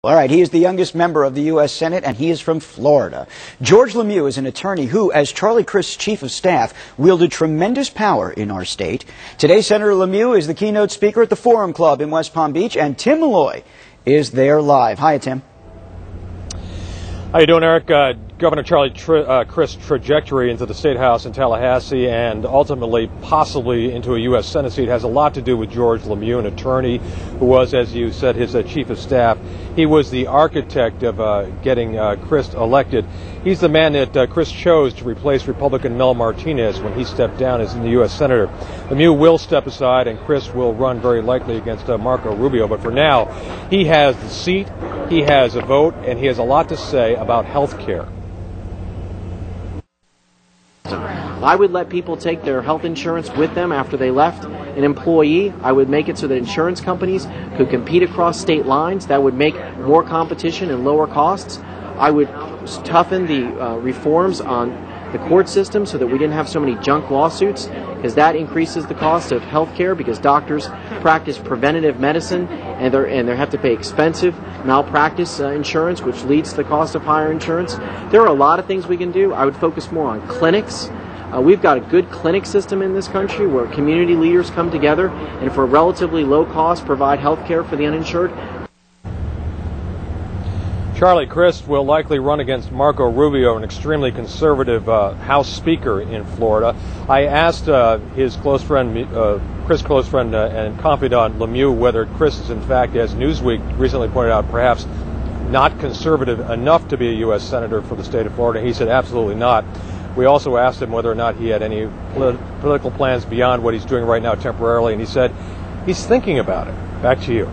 All right, he is the youngest member of the U.S. Senate, and he is from Florida. George LeMieux is an attorney who, as Charlie Crist's chief of staff, wielded tremendous power in our state. Today, Senator LeMieux is the keynote speaker at the Forum Club in West Palm Beach, and Tim Malloy is there live. Hi, Tim. How you doing, Eric? Governor Charlie Crist's trajectory into the State House in Tallahassee and ultimately possibly into a U.S. Senate seat has a lot to do with George LeMieux, an attorney who was, as you said, his chief of staff. He was the architect of getting Crist elected. He's the man that Crist chose to replace Republican Mel Martinez when he stepped down as the U.S. Senator. LeMieux will step aside and Crist will run very likely against Marco Rubio. But for now, he has the seat, he has a vote, and he has a lot to say about health care. I would let people take their health insurance with them after they left an employee. I would make it so that insurance companies could compete across state lines. That would make more competition and lower costs. I would toughen the reforms on the court system so that we didn't have so many junk lawsuits, because that increases the cost of health care because doctors practice preventative medicine and they have to pay expensive malpractice insurance, which leads to the cost of higher insurance. There are a lot of things we can do. I would focus more on clinics. We've got a good clinic system in this country where community leaders come together and for relatively low cost provide health care for the uninsured. Charlie Crist will likely run against Marco Rubio, an extremely conservative House Speaker in Florida. I asked his close friend, Crist's close friend and confidant LeMieux, whether Crist is in fact, as Newsweek recently pointed out, perhaps not conservative enough to be a U.S. Senator for the state of Florida. He said absolutely not. We also asked him whether or not he had any political plans beyond what he's doing right now temporarily, and he said he's thinking about it. Back to you.